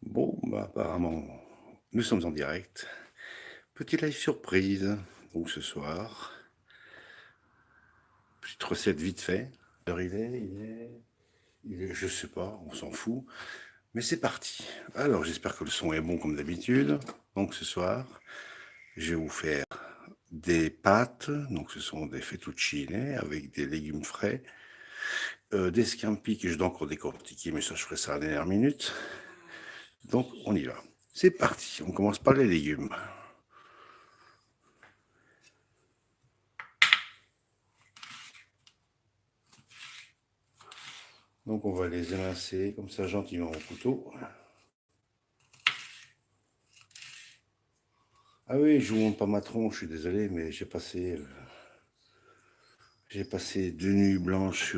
Bon, bah, apparemment, nous sommes en direct. Petit live surprise, donc ce soir. Petite recette vite fait. L'heure il est, je sais pas, on s'en fout. Mais c'est parti. Alors, j'espère que le son est bon comme d'habitude. Donc ce soir, je vais vous faire des pâtes. Donc ce sont des fettuccine avec des légumes frais. Des scampi que je dois encore décortiquer, mais ça, je ferai ça à la dernière minute. Donc, on y va. C'est parti. On commence par les légumes. Donc on va les émincer comme ça gentiment au couteau. Ah oui, je vous montre pas ma tronche, je suis désolé, mais j'ai passé 2 nuits blanches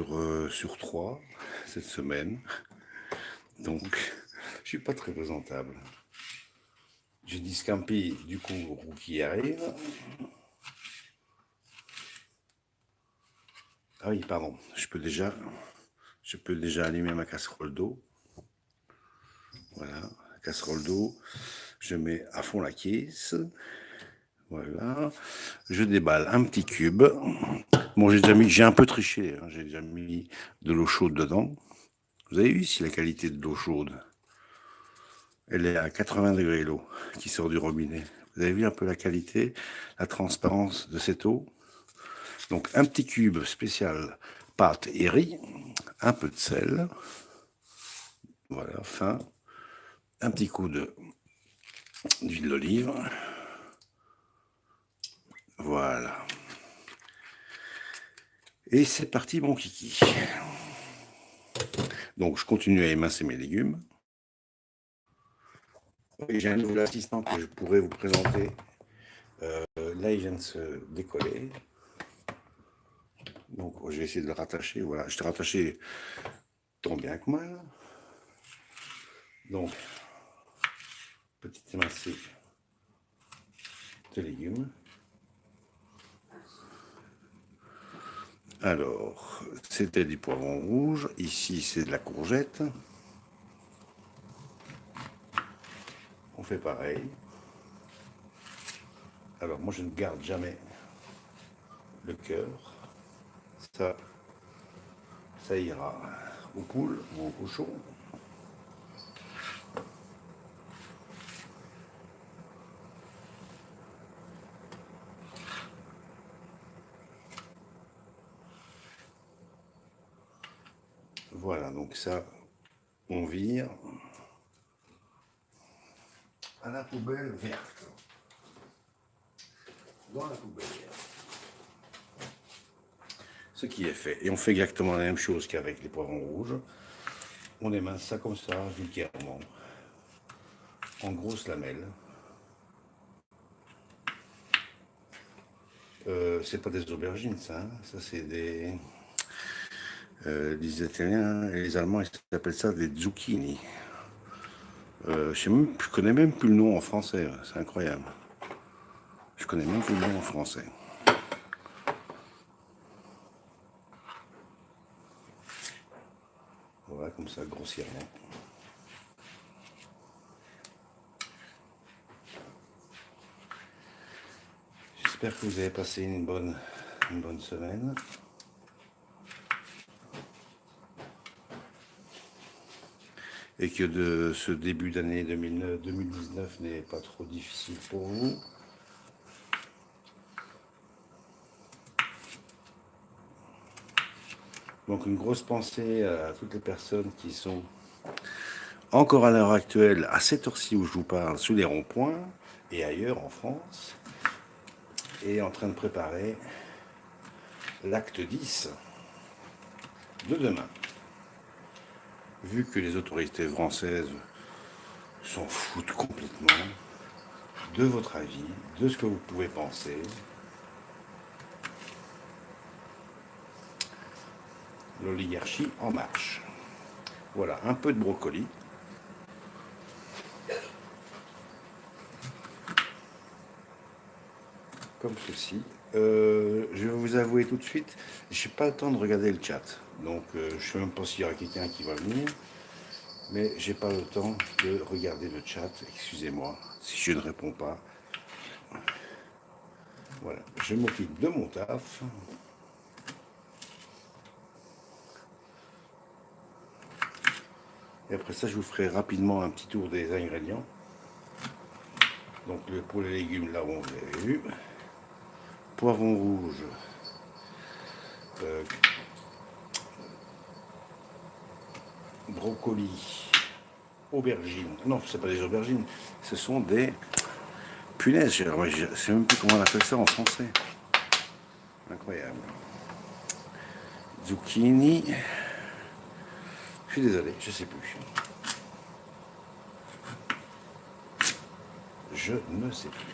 sur 3 cette semaine. Donc je suis pas très présentable. J'ai dit Scampi, du coup, qui arrive. Ah oui, pardon, je peux déjà allumer ma casserole d'eau. Voilà, casserole d'eau. Je mets à fond la caisse. Voilà. Je déballe un petit cube. Bon, j'ai un peu triché, hein, j'ai déjà mis de l'eau chaude dedans. Vous avez vu ici la qualité de l'eau chaude? Elle est à 80 degrés l'eau qui sort du robinet. Vous avez vu un peu la qualité, la transparence de cette eau? Donc un petit cube spécial pâte et riz, un peu de sel, voilà, fin, un petit coup d'huile d'olive, voilà. Et c'est parti mon kiki. Donc je continue à émincer mes légumes. Et j'ai un nouvel assistant que je pourrais vous présenter. Là, il vient de se décoller. Donc, je vais essayer de le rattacher. Voilà, je t'ai rattaché tant bien que mal. Donc, petite émincée de légumes. Alors, c'était du poivron rouge. Ici, c'est de la courgette. On fait pareil. Alors, moi, je ne garde jamais le cœur. Ça, ça ira aux poules ou aux cochons. Voilà, donc ça, on vire à la poubelle verte. Dans la poubelle verte. Ce qui est fait. Et on fait exactement la même chose qu'avec les poivrons rouges. On émince ça comme ça, vulgairement, en grosses lamelles. C'est pas des aubergines, ça. Hein. Ça, c'est les Italiens et les Allemands, ils appellent ça des zucchini. Je connais même plus le nom en français. C'est incroyable. Je connais même plus le nom en français. Voilà, comme ça, grossièrement. J'espère que vous avez passé une bonne semaine. Et que ce début d'année 2019 n'est pas trop difficile pour vous. Donc une grosse pensée à toutes les personnes qui sont encore à l'heure actuelle, à cette heure-ci où je vous parle, sous les ronds-points et ailleurs en France, et en train de préparer l'acte 10 de demain. Vu que les autorités françaises s'en foutent complètement de votre avis, de ce que vous pouvez penser, l'oligarchie en marche. Voilà, un peu de brocoli. Comme ceci. Je vais vous avouer tout de suite, je n'ai pas le temps de regarder le chat. Donc je ne sais même pas s'il y aura quelqu'un qui va venir. Mais j'ai pas le temps de regarder le chat, excusez-moi si je ne réponds pas. Voilà, je m'occupe de mon taf. Et après ça, je vous ferai rapidement un petit tour des ingrédients. Donc pour les légumes, là, on vous avez vu. Poivron rouge. Brocoli. Aubergines. Non, c'est pas des aubergines. Ce sont des... Punaises, je sais même plus comment on appelle ça en français. Incroyable. Zucchini. Je suis désolé, je sais plus. Je ne sais plus.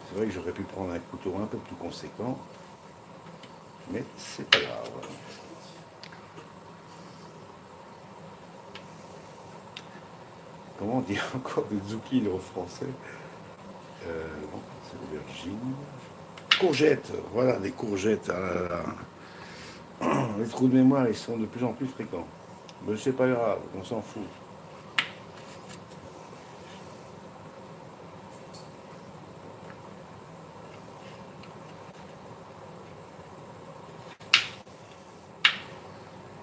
C'est vrai que j'aurais pu prendre un couteau un peu plus conséquent, mais c'est pas grave. Comment dire encore de zucchini en français? Non, c'est l'aubergine. Courgettes, voilà, des courgettes. Ah là là. Les trous de mémoire, ils sont de plus en plus fréquents. Mais c'est pas grave, on s'en fout.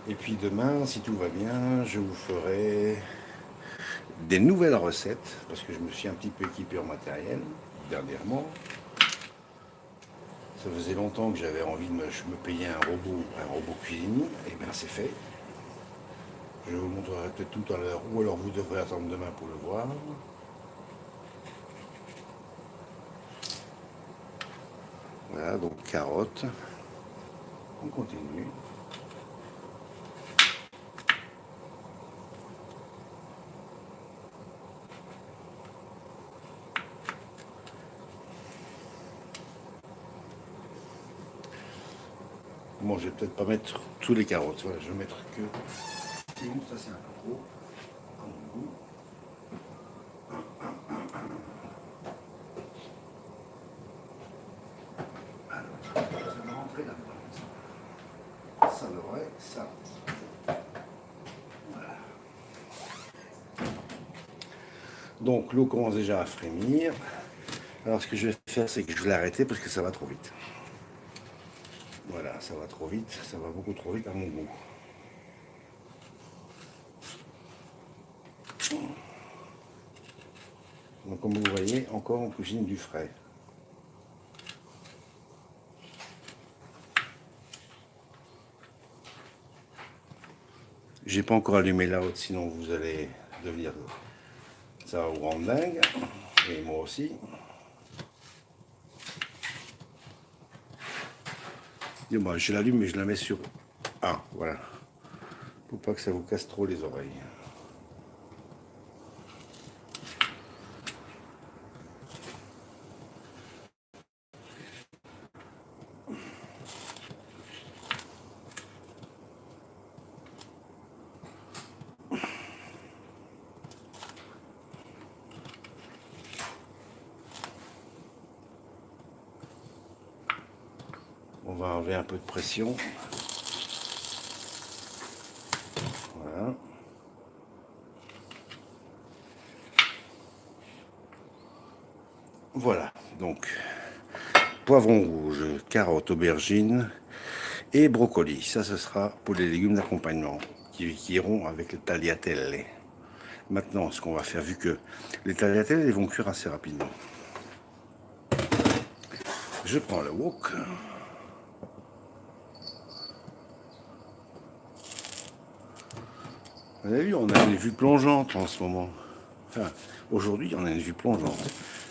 Et puis demain, si tout va bien, je vous ferai des nouvelles recettes, parce que je me suis un petit peu équipé en matériel dernièrement. Ça faisait longtemps que j'avais envie de me payer un robot cuisine, et bien c'est fait. Je vous montrerai peut-être tout à l'heure, ou alors vous devrez attendre demain pour le voir. Voilà, donc carottes. On continue. Bon, je vais peut-être pas mettre tous les carottes. Voilà, je vais mettre que... Bon, ça c'est un peu trop. À mon goût. Alors, ça va rentrer là-dedans. Ça devrait, ça. Voilà. Donc l'eau commence déjà à frémir. Alors ce que je vais faire, c'est que je vais l'arrêter parce que ça va trop vite. Voilà, ça va trop vite, ça va beaucoup trop vite à mon goût. Donc comme vous voyez, encore on cuisine du frais. J'ai pas encore allumé la haute, sinon vous allez devenir... Ça va vous rendre dingue. Et moi aussi. Dis-moi, je l'allume mais je la mets sur 1, voilà. Pour pas que ça vous casse trop les oreilles. On va enlever un peu de pression. Voilà. Voilà, donc poivron rouge, carottes, aubergines et brocoli. Ça, ce sera pour les légumes d'accompagnement qui iront avec le tagliatelle. Maintenant, ce qu'on va faire, vu que les tagliatelles, ils vont cuire assez rapidement. Je prends le wok. Vous avez vu, on a une vue plongeante en ce moment. Enfin, aujourd'hui, on a une vue plongeante.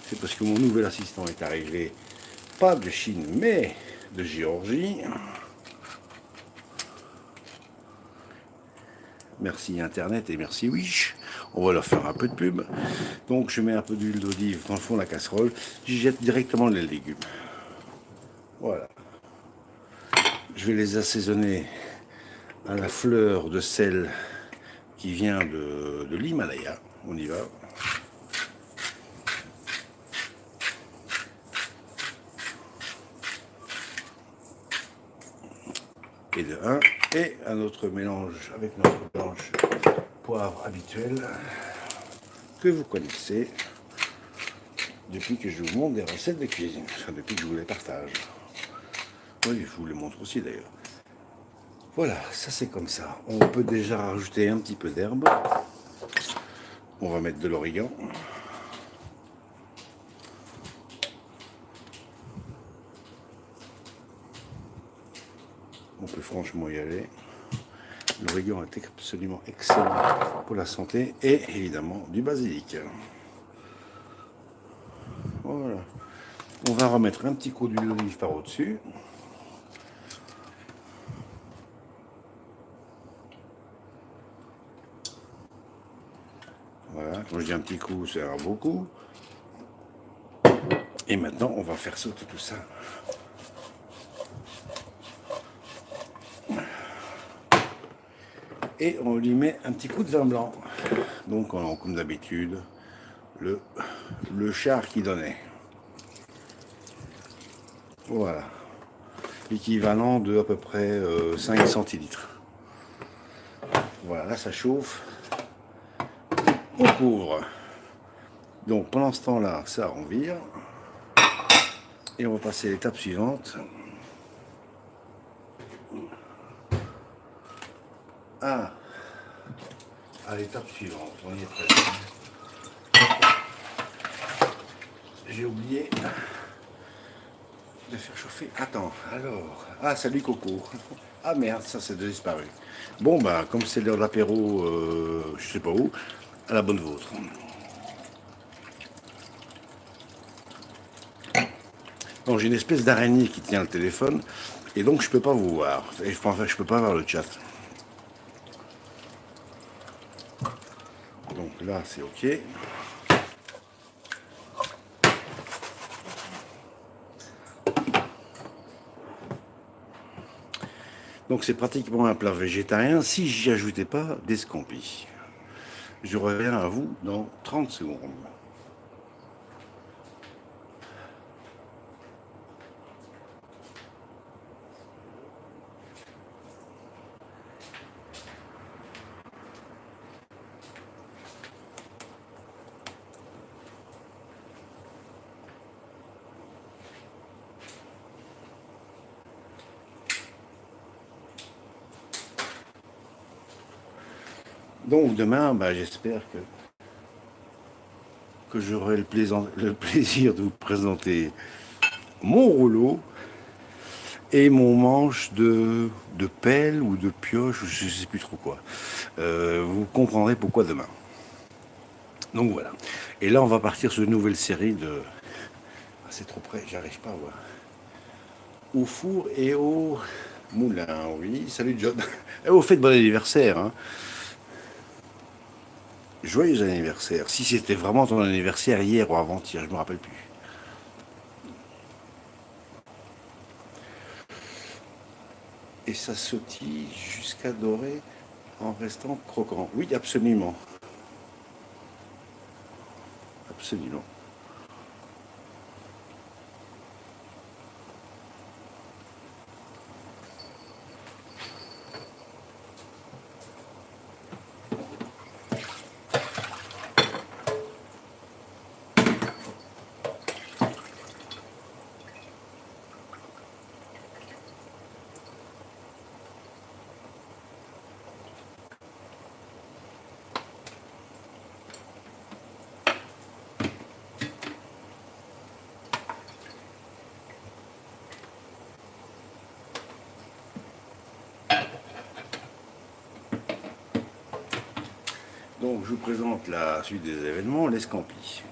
C'est parce que mon nouvel assistant est arrivé, pas de Chine, mais de Géorgie. Merci Internet et merci Wish. On va leur faire un peu de pub. Donc je mets un peu d'huile d'olive dans le fond de la casserole. J'y jette directement les légumes. Voilà. Je vais les assaisonner à la fleur de sel qui vient de l'Himalaya. On y va. et de 1. Et un autre mélange avec notre mélange poivre habituel que vous connaissez depuis que je vous montre des recettes de cuisine, enfin depuis que je vous les partage. Oui, je vous les montre aussi d'ailleurs. Voilà, ça c'est comme ça. On peut déjà rajouter un petit peu d'herbe. On va mettre de l'origan. On peut franchement y aller. L'origan est absolument excellent pour la santé et évidemment du basilic. Voilà. On va remettre un petit coup d'huile d'olive par au-dessus. Voilà, quand je dis un petit coup, c'est un beau coup. Et maintenant, on va faire sauter tout ça. Et on lui met un petit coup de vin blanc. Donc, comme d'habitude, le char qui donnait. Voilà. L'équivalent de à peu près 5 centilitres. Voilà, là ça chauffe. On couvre. Donc pendant ce temps-là, ça on vire. Et on va passer à l'étape suivante. Ah, à l'étape suivante, on y est presque. J'ai oublié de faire chauffer. Attends, alors. Ah, salut Coco. Ah merde, ça c'est disparu. Bon, bah, comme c'est l'heure de l'apéro, je sais pas où, à la bonne vôtre. Donc, j'ai une espèce d'araignée qui tient le téléphone, et donc je peux pas vous voir. Et, enfin, je peux pas voir le chat. Donc là, c'est OK. Donc c'est pratiquement un plat végétarien si j'y ajoutais pas des scampis. Je reviens à vous dans 30 secondes. Donc demain, bah, j'espère que j'aurai le plaisir de vous présenter mon rouleau et mon manche de pelle ou de pioche, je ne sais plus trop quoi. Vous comprendrez pourquoi demain. Donc voilà. Et là, on va partir sur une nouvelle série de... Ah, c'est trop près, j'arrive pas à voir. Au four et au moulin, oui. Salut John. Et au fait de bon anniversaire. Hein. Joyeux anniversaire. Si c'était vraiment ton anniversaire hier ou avant-hier, je me rappelle plus. Et ça sautille jusqu'à dorer en restant croquant. Oui, absolument. Absolument. Donc je vous présente la suite des événements, les scampis.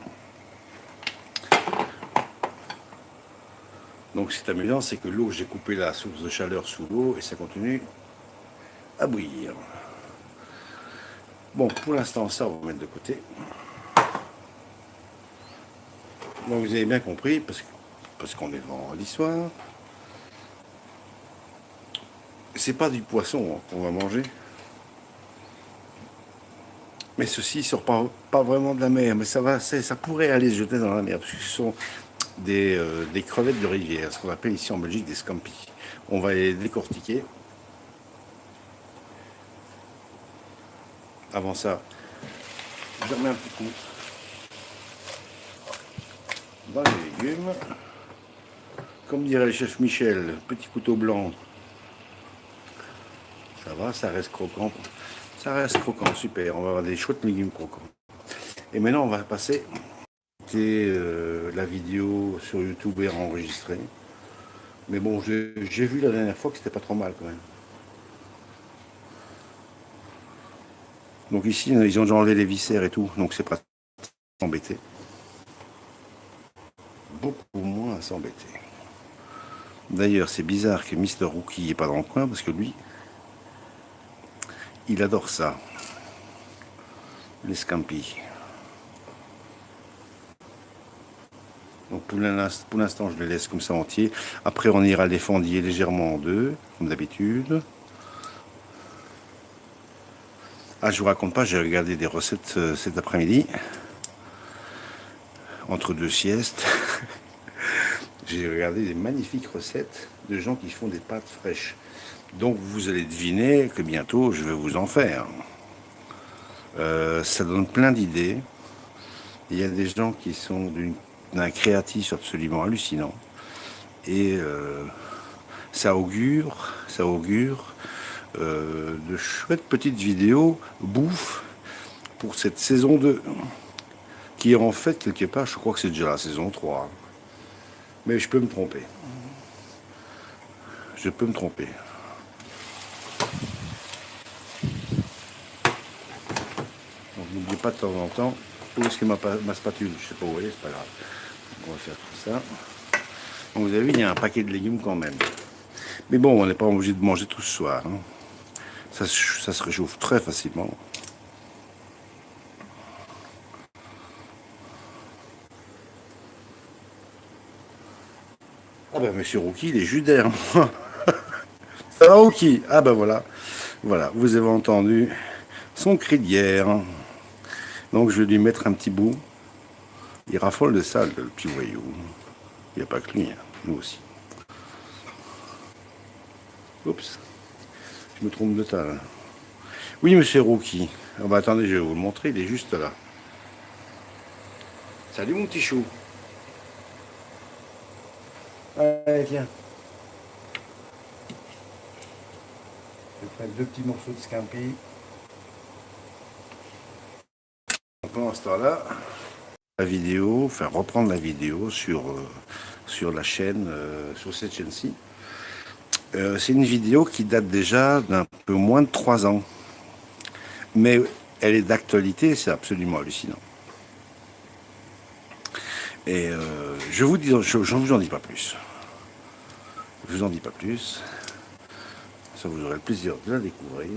Donc c'est amusant, c'est que l'eau, j'ai coupé la source de chaleur sous l'eau et ça continue à bouillir. Bon, pour l'instant, ça, on va mettre de côté. Donc vous avez bien compris, parce qu'on est vendredi soir, c'est pas du poisson qu'on va manger. Mais ceci sort pas vraiment de la mer, mais ça pourrait aller se jeter dans la mer, parce que ce sont des crevettes de rivière, ce qu'on appelle ici en Belgique des scampis. On va les décortiquer avant ça, je remets un petit coup dans les légumes. Comme dirait le chef Michel, petit couteau blanc. Ça va, ça reste croquant. Ça reste croquant, super. On va avoir des chouettes légumes croquants. Et maintenant, on va passer. La vidéo sur YouTube est enregistrée. Mais bon, j'ai vu la dernière fois que c'était pas trop mal quand même. Donc ici, ils ont déjà enlevé les viscères et tout, donc c'est pas embêté. Beaucoup moins à s'embêter. D'ailleurs, c'est bizarre que Mister Rookie n'est pas dans le coin parce que lui, il adore ça. Les scampi. Donc pour l'instant, je les laisse comme ça entier. Après, on ira les fendiller légèrement en deux, comme d'habitude. Ah, je vous raconte pas, j'ai regardé des recettes cet après-midi, entre deux siestes. J'ai regardé des magnifiques recettes de gens qui font des pâtes fraîches. Donc vous allez deviner que bientôt, je vais vous en faire. Ça donne plein d'idées. Il y a des gens qui sont d'un créatif absolument hallucinant. Et ça augure de chouettes petites vidéos bouffe pour cette saison 2. Qui est en fait, quelque part, je crois que c'est déjà la saison 3. Mais je peux me tromper. Je peux me tromper. Donc n'oubliez pas de temps en temps, où est-ce que ma spatule? Je sais pas où elle est, c'est pas grave. On va faire tout ça. Donc vous avez vu, il y a un paquet de légumes quand même. Mais bon, on n'est pas obligé de manger tout ce soir. Hein. Ça se réchauffe très facilement. Ah ben Monsieur Rookie, il est juste derrière moi. Ça va Rookie? Ah ben voilà. Voilà, vous avez entendu son cri d'hier. Donc je vais lui mettre un petit bout. Il raffole de ça, le petit voyou. Il n'y a pas que lui, hein. Nous aussi. Oups, je me trompe de tas là. Oui, monsieur Rookie. Ah bah attendez, je vais vous le montrer, il est juste là. Salut mon petit chou. Allez, viens. Je vais prendre deux petits morceaux de scampi. Pendant ce temps-là, la vidéo, enfin reprendre la vidéo sur la chaîne, sur cette chaîne-ci. C'est une vidéo qui date déjà d'un peu moins de 3 ans. Mais elle est d'actualité, c'est absolument hallucinant. Et je vous en dis pas plus. Je vous en dis pas plus. Ça, vous aurez le plaisir de la découvrir.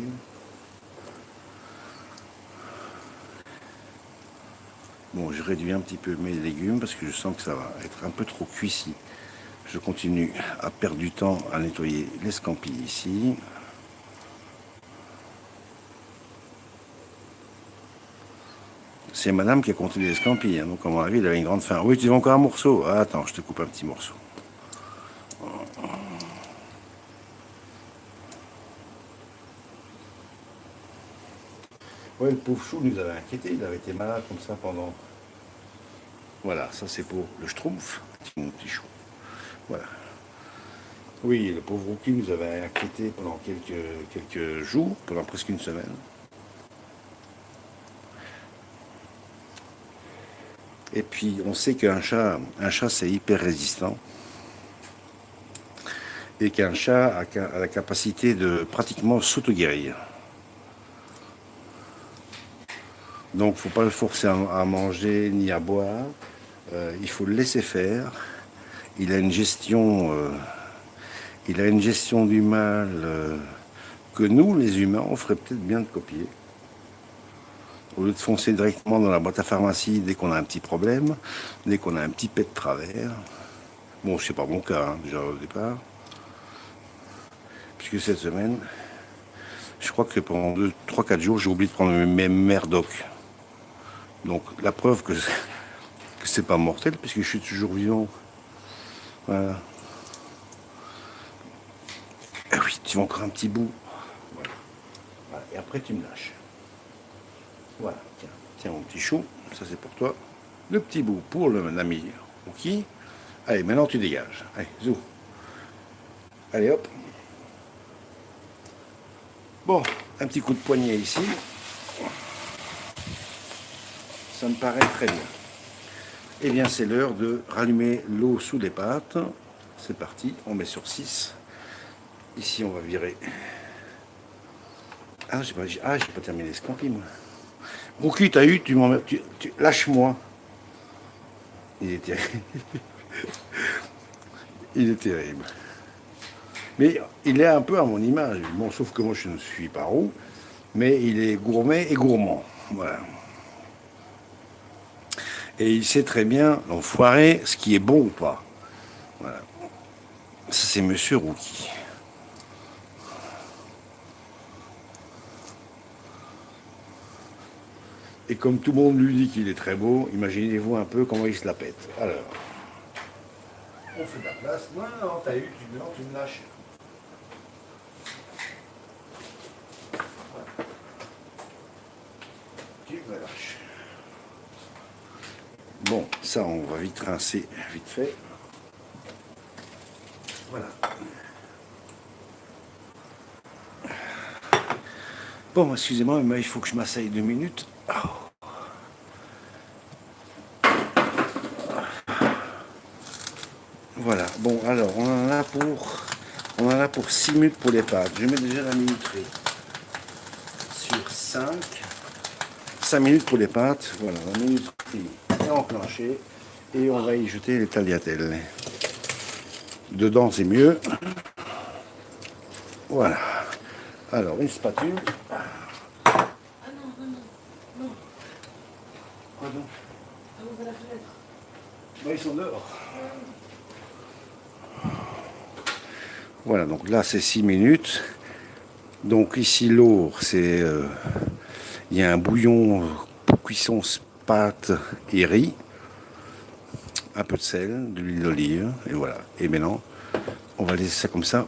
Bon, je réduis un petit peu mes légumes parce que je sens que ça va être un peu trop cuit. Je continue à perdre du temps à nettoyer les scampis ici. C'est madame qui a compté les scampis, hein, donc à mon avis, il avait une grande faim. Oui, tu veux encore un morceau? Ah, attends, je te coupe un petit morceau. Ouais, le pauvre chou nous avait inquiété, il avait été malade comme ça pendant... Voilà, ça c'est pour le schtroumpf, mon petit chou. Voilà. Oui, le pauvre Rookie nous avait inquiété pendant quelques jours, pendant presque une semaine. Et puis, on sait qu'un chat c'est hyper résistant. Et qu'un chat a la capacité de pratiquement s'auto-guérir. Donc, il ne faut pas le forcer à manger ni à boire. Il faut le laisser faire. Il a une gestion, du mal que nous, les humains, on ferait peut-être bien de copier. Au lieu de foncer directement dans la boîte à pharmacie dès qu'on a un petit problème, dès qu'on a un petit pet de travers. Bon, c'est pas mon cas, hein, déjà au départ. Puisque cette semaine, je crois que pendant 3-4 jours, j'ai oublié de prendre mes merdoc. Donc la preuve que c'est pas mortel, puisque je suis toujours vivant. Voilà. Ah oui, tu veux encore un petit bout. Voilà. Voilà. Et après, tu me lâches. Voilà, tiens, tiens mon petit chou, ça c'est pour toi. Le petit bout pour l'ami Rookie. Allez, maintenant tu dégages. Allez, zou. Allez hop. Bon, un petit coup de poignet ici. Ça me paraît très bien. Eh bien, c'est l'heure de rallumer l'eau sous les pâtes. C'est parti, on met sur 6. Ici, on va virer. Ah, j'ai pas terminé ce campi, moi. Rookie, t'as eu, lâche-moi. Il est terrible. Il est terrible. Mais il est un peu à mon image. Bon, sauf que moi, je ne suis pas roux. Mais il est gourmet et gourmand. Voilà. Et il sait très bien, l'enfoiré, ce qui est bon ou pas. Voilà. Ça, c'est Monsieur Rookie. Et comme tout le monde lui dit qu'il est très beau, imaginez-vous un peu comment il se la pète. Alors, on fait de la place. Non, non, t'as eu, tu me lâches. Tu me lâches. Bon, ça, on va vite rincer, vite fait. Voilà. Bon, excusez-moi, mais il faut que je m'asseye 2 minutes. Oh. Voilà. Bon, alors, on en a pour 6 minutes pour les pâtes. Je mets déjà la minuterie sur 5. 5 minutes pour les pâtes. Voilà, la minuterie est enclenchée. Et on va y jeter les tagliatelles. Dedans, c'est mieux. Voilà. Alors, une spatule. Ah non, non, non, non. Quoi donc? Ah, ouvre la fenêtre. Bah, ils sont dehors. Voilà, donc là, c'est 6 minutes. Donc ici, l'eau, c'est... il y a un bouillon cuisson pâte et riz. Un peu de sel, de l'huile d'olive. Et voilà. Et maintenant, on va laisser ça comme ça.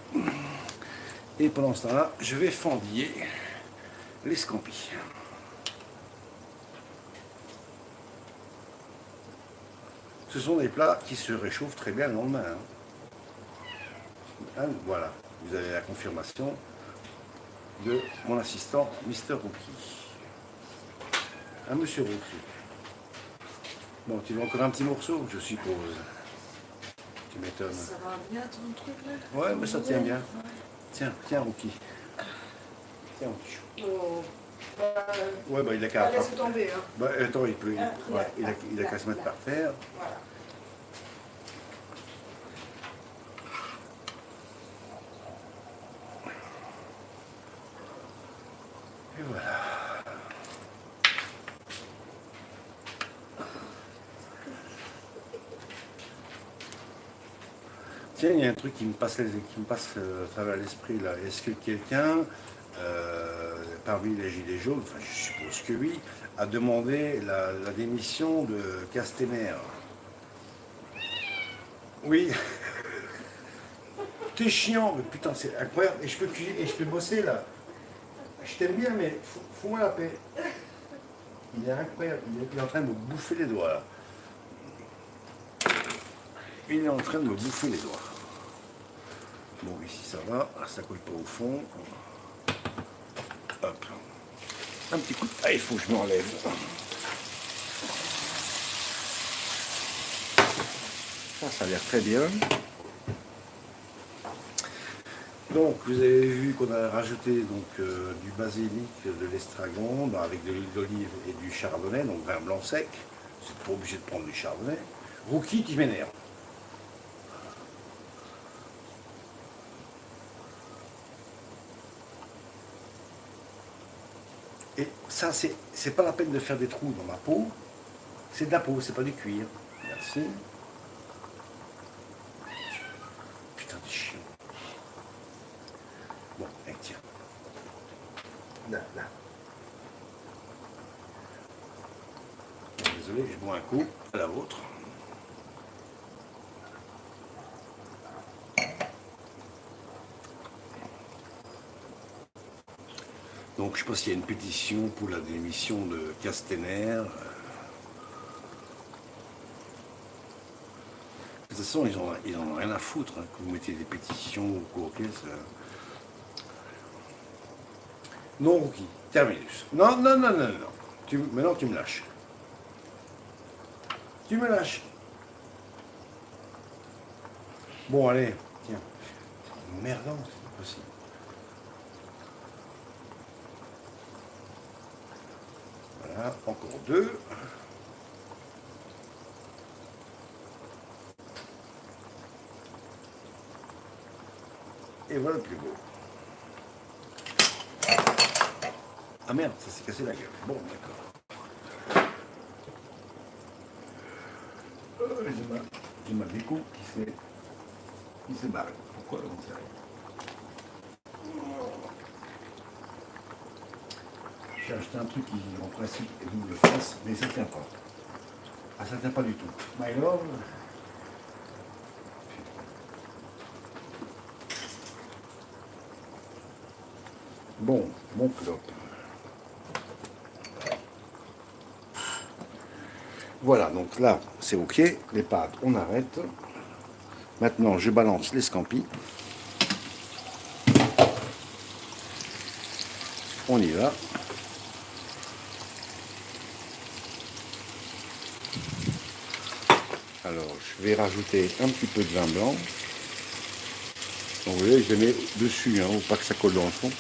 Et pendant ce temps-là, je vais fendiller les scampis. Ce sont des plats qui se réchauffent très bien le lendemain. Hein. Voilà, vous avez la confirmation de mon assistant, Mr. Rookie. Ah, Monsieur Rookie. Bon, tu veux encore un petit morceau, je suppose. Tu m'étonnes. Ça va bien ton truc là? Ouais, mais ça tient bien. Ouais. Tiens, tiens, Rookie. Tiens, mon petit chou. Oh. Ouais, bah il a qu'à. Laisse tomber. Hein. Bah, attends, il peut. Ah, Ouais, il a qu'à se mettre par terre. Voilà. Et voilà. Tiens, il y a un truc qui me passe à travers l'esprit là. Est-ce que quelqu'un, parmi les Gilets jaunes, enfin je suppose que oui, a demandé la démission de Castaner? Oui. T'es chiant, mais putain, c'est incroyable. Et je peux bosser là. Je t'aime bien, mais fous-moi la paix. Il est incroyable. Il est en train de me bouffer les doigts là. Il est en train de me bouffer les doigts. Bon, ici ça va, ça colle pas au fond. Hop. Un petit coup. Ah, il faut que je m'enlève. Ça a l'air très bien. Donc, vous avez vu qu'on a rajouté du basilic, de l'estragon, avec de l'huile d'olive et du chardonnay, donc vin blanc sec. C'est pas obligé de prendre du chardonnay. Rookie, tu m'énerves. Et ça, c'est pas la peine de faire des trous dans ma peau. C'est de la peau, c'est pas du cuir. Merci. Putain de chien. Bon, allez, tiens. Là, là. Désolé, je bois un coup à la vôtre. Donc je sais pas s'il y a une pétition pour la démission de Castaner. De toute façon, ils en ont rien à foutre, hein, que vous mettez des pétitions ou quoi, ok, ça... Non, Rookie, terminus. Non, non, non, non, non. Maintenant, tu me lâches. Tu me lâches. Bon, allez, tiens. C'est merdant, c'est pas possible. Voilà, encore deux. Et voilà le plus beau. Ah merde, ça s'est cassé la gueule. Bon, d'accord. J'ai ma déco qui s'est barré. Pourquoi on sait rien. J'ai acheté un truc qui en principe est double face, mais ça tient pas. Ah, ça tient pas du tout. My love. Bon, mon clope. Voilà, donc là, c'est ok. Les pâtes, on arrête. Maintenant, je balance les scampis. On y va. Alors, je vais rajouter un petit peu de vin blanc. Donc, vous voyez, je les mets dessus, hein, pour pas que ça colle dans le fond.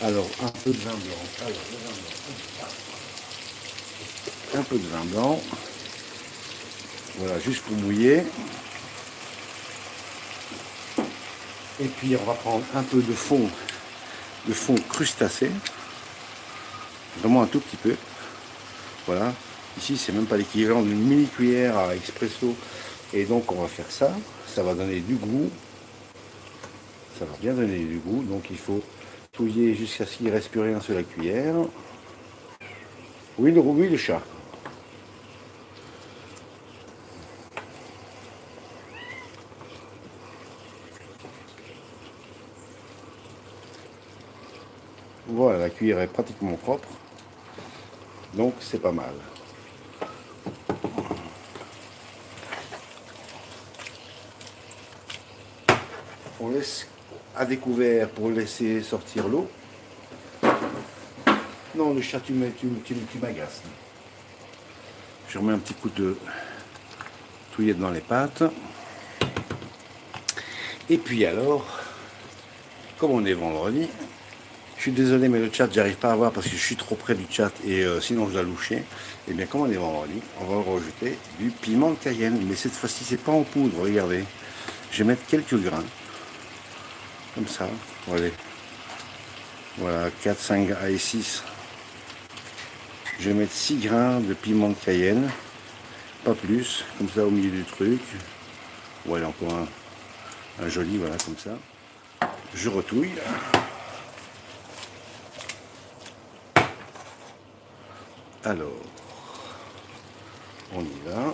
Alors, un peu de vin blanc. Alors, le vin blanc. Un peu de vin blanc. Voilà, juste pour mouiller. Et puis, on va prendre un peu de fond crustacé. Vraiment un tout petit peu. Voilà. Ici, c'est même pas l'équivalent d'une mini cuillère à expresso. Et donc, on va faire ça. Ça va donner du goût. Ça va bien donner du goût. Donc, il faut touiller jusqu'à ce qu'il ne reste plus rien sur la cuillère. Oui, le chat. Voilà, la cuillère est pratiquement propre. Donc, c'est pas mal. On laisse à découvert pour laisser sortir l'eau. Non, le chat, tu m'agaces. Je remets un petit coup de touillette dans les pâtes. Et puis alors, comme on est vendredi, je suis désolé, mais le chat, j'arrive pas à voir parce que je suis trop près du chat et sinon je dois loucher. Et bien, comme on est vendredi, on va rajouter du piment de Cayenne. Mais cette fois-ci, c'est pas en poudre, regardez. Je vais mettre quelques grains. Comme ça, voilà, 4, 5 et 6. Je vais mettre 6 grains de piment de Cayenne, pas plus, comme ça au milieu du truc. Voilà, encore un joli, voilà, comme ça. Je retouille. Alors, on y va.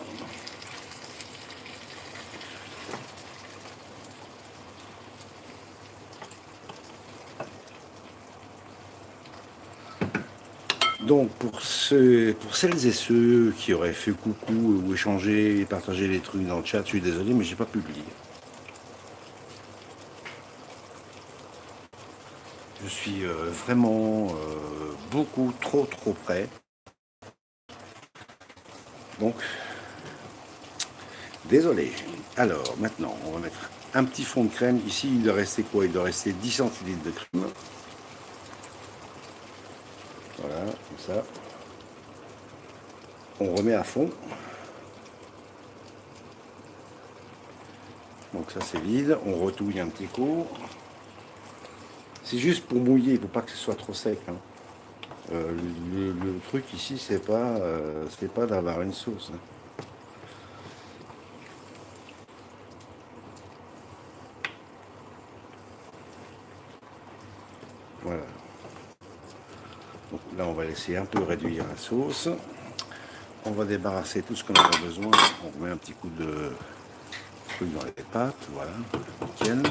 Donc pour celles et ceux qui auraient fait coucou ou échangé et partagé les trucs dans le chat, je suis désolé mais j'ai pas publié. Je suis vraiment beaucoup trop près. Donc désolé. Alors maintenant on va mettre un petit fond de crème. Ici il doit rester quoi? Il doit rester 10 centilitres de crème. Voilà, comme ça. On remet à fond. Donc ça c'est vide. On retouille un petit coup. C'est juste pour mouiller, il ne faut pas que ce soit trop sec. Hein. Le truc ici, c'est pas d'avoir une sauce. Hein. Voilà. Donc là, on va laisser un peu réduire la sauce. On va débarrasser tout ce qu'on a besoin. On remet un petit coup de truc dans les pâtes. Voilà, nickel.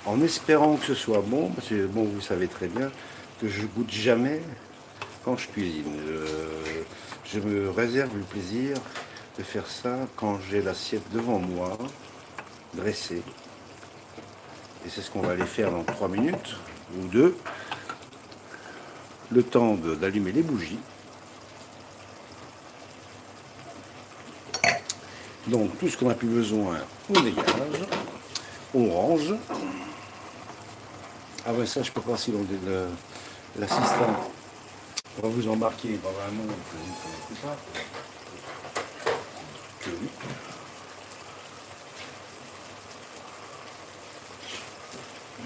en espérant que ce soit bon, parce que bon, vous savez très bien que je goûte jamais quand je cuisine. Je me réserve le plaisir de faire ça quand j'ai l'assiette devant moi, dressée. Et c'est ce qu'on va aller faire dans 3 minutes ou 2. Le temps d'allumer les bougies. Donc tout ce qu'on n'a plus besoin, on dégage, on range. Ah ben ça je peux pas si l'assistant va vous embarquer dans un monde que vous ne connaissez pas. Que oui.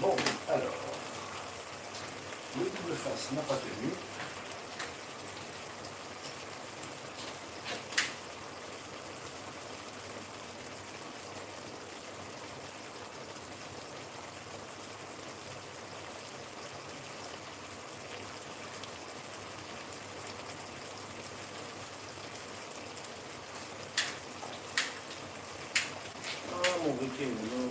Bon, alors, le double face n'a pas tenu. Ah mon briquet, non.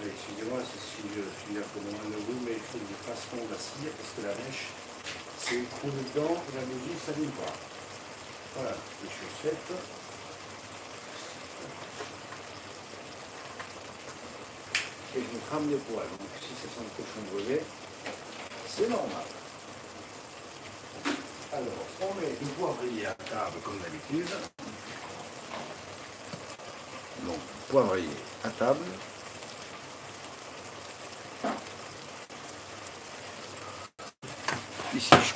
Oui, excusez-moi si je suis un peu loin de vous, mais il faut une façon d'assir parce que la mèche s'est écroulée dedans et la bougie ne s'allume pas. Voilà, les chaussettes. Et je me crame les poils, donc si ça sent le cochon brûlé, c'est normal. Alors, on met du poivrier à table comme d'habitude. Donc, poivrier à table. Ici, je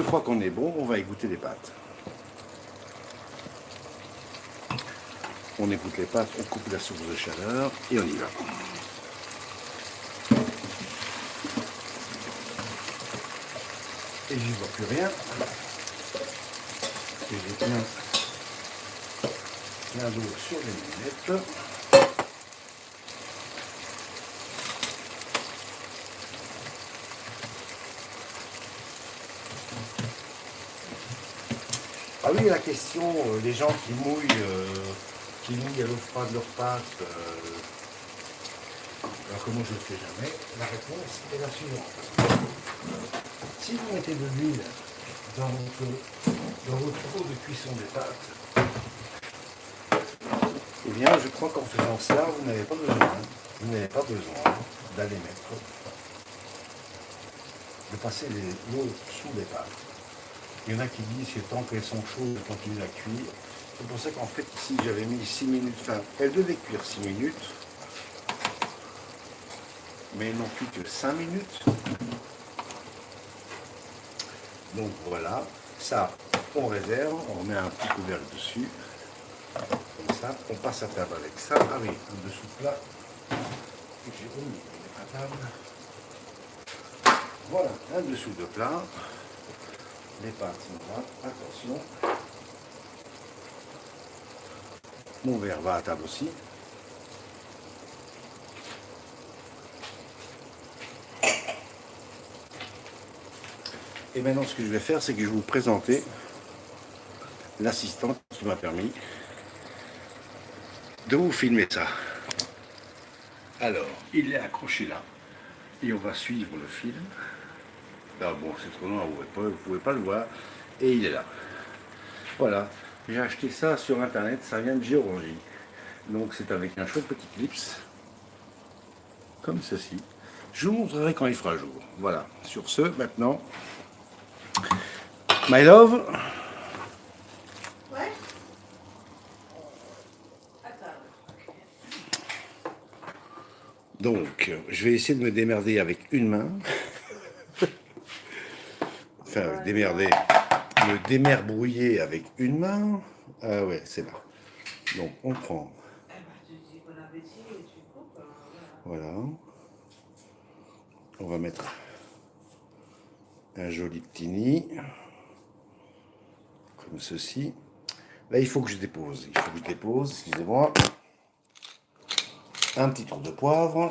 crois qu'on est bon, on va égoutter les pâtes. On égoutte les pâtes, on coupe la source de chaleur et on y va. Et j'y vois plus rien. Et j'ai plein d'eau sur les lunettes. Ah oui, la question, les gens qui mouillent à l'eau froide leurs pâtes, alors que moi je ne le fais jamais, la réponse est la suivante. Si vous mettez de l'huile dans votre eau de cuisson des pâtes, eh bien je crois qu'en faisant cela, vous n'avez pas besoin d'aller mettre, de passer l'eau sous les pâtes. Il y en a qui disent que tant qu'elles sont chaudes, elles continuent à cuire. C'est pour ça qu'en fait, ici, j'avais mis 6 minutes. Enfin, elles devaient cuire 6 minutes. Mais elles n'ont cuit que 5 minutes. Donc voilà. Ça, on réserve. On met un petit couvercle dessus. Comme ça, on passe à table avec ça. Ah oui, un dessous plat. Et j'ai omis de mettre à table. Voilà, un dessous de plat. Les pâtes sont là, attention. Mon verre va à table aussi. Et maintenant, ce que je vais faire, c'est que je vais vous présenter l'assistante qui m'a permis de vous filmer ça. Alors, il est accroché là. Et on va suivre le film. Ah bon, c'est trop loin, vous ne pouvez pas le voir. Et il est là. Voilà, j'ai acheté ça sur internet, ça vient de Géorgie. Donc c'est avec un chouette petit clips, comme ceci. Je vous montrerai quand il fera jour. Voilà, sur ce, maintenant, my love. Ouais. Attends. Donc, je vais essayer de me démerder avec une main. Enfin, me démerbrouiller avec une main. Ah ouais, c'est là. Donc, on prend. Eh ben, tu dis bon appétit et tu coupes. Voilà. On va mettre un joli petit nid. Comme ceci. Là, il faut que je dépose. Excusez-moi. Un petit tour de poivre.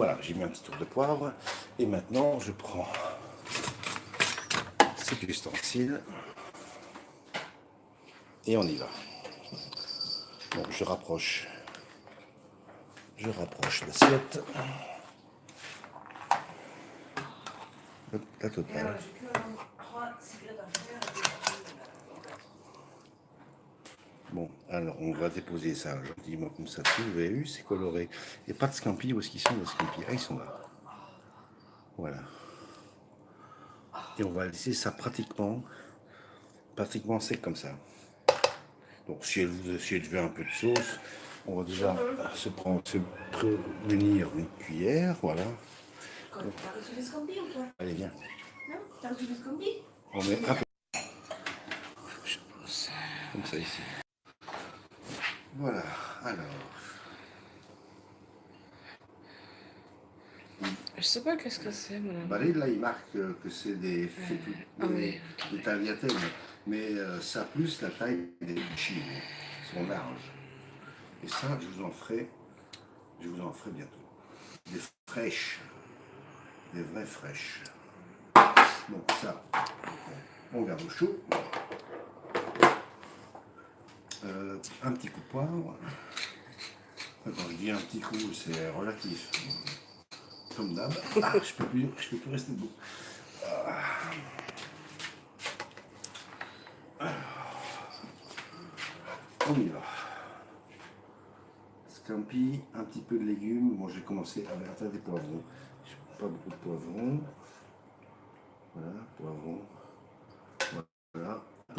Voilà, j'ai mis un petit tour de poivre. Et maintenant, je prends cet ustensile. Et on y va. Bon, je rapproche. Je rapproche l'assiette. La Et totale. alors, j'ai que 3 cigarettes à faire. Bon, alors on va déposer ça gentiment comme ça. Vous avez vu, c'est coloré. Il n'y a pas de scampi. Où est-ce qu'ils sont les scampi? Ah, ils sont là. Voilà. Et on va laisser ça pratiquement sec comme ça. Donc si elle veut un peu de sauce, on va déjà se prévenir une cuillère, voilà. T'as reçu les scampi ou quoi? Allez, viens. Non? T'as reçu les scampi? On met un peu comme ça ici. Voilà, alors. Je sais pas qu'est-ce que c'est, madame. Bah là, il marque que c'est des tagliatelles, mais ça plus la taille des cucines, sont larges. Et ça, je vous en ferai bientôt. Des fraîches, des vraies fraîches. Donc ça, on garde au chaud. Un petit coup de poivre. Quand je dis un petit coup, c'est relatif. Comme d'hab. Ah, je peux plus rester debout. On y va. Scampi, un petit peu de légumes. Bon, j'ai commencé avec des poivrons. Pas beaucoup de poivrons. Voilà, poivrons. Voilà, un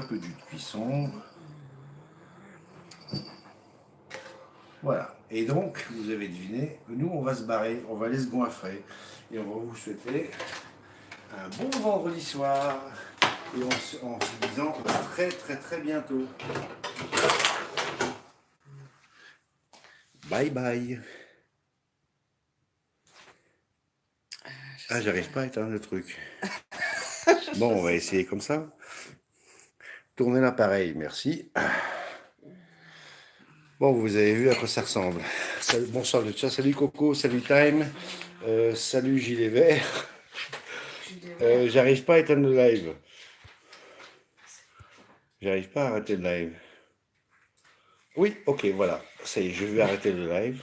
peu de jus de cuisson. Voilà. Et donc, vous avez deviné, nous, on va se barrer, on va aller se goinfrer. Et on va vous souhaiter un bon vendredi soir. Et en se disant à très très très bientôt. Bye bye. Ah, j'arrive pas à éteindre le truc. Bon, on va essayer comme ça. Tournez l'appareil, merci. Bon, vous avez vu à quoi ça ressemble. Salut, bonsoir le chat, salut Coco, salut Time, salut Gilet Vert. J'arrive pas à éteindre le live. J'arrive pas à arrêter le live. Oui, ok, voilà. Ça y est, je vais arrêter le live.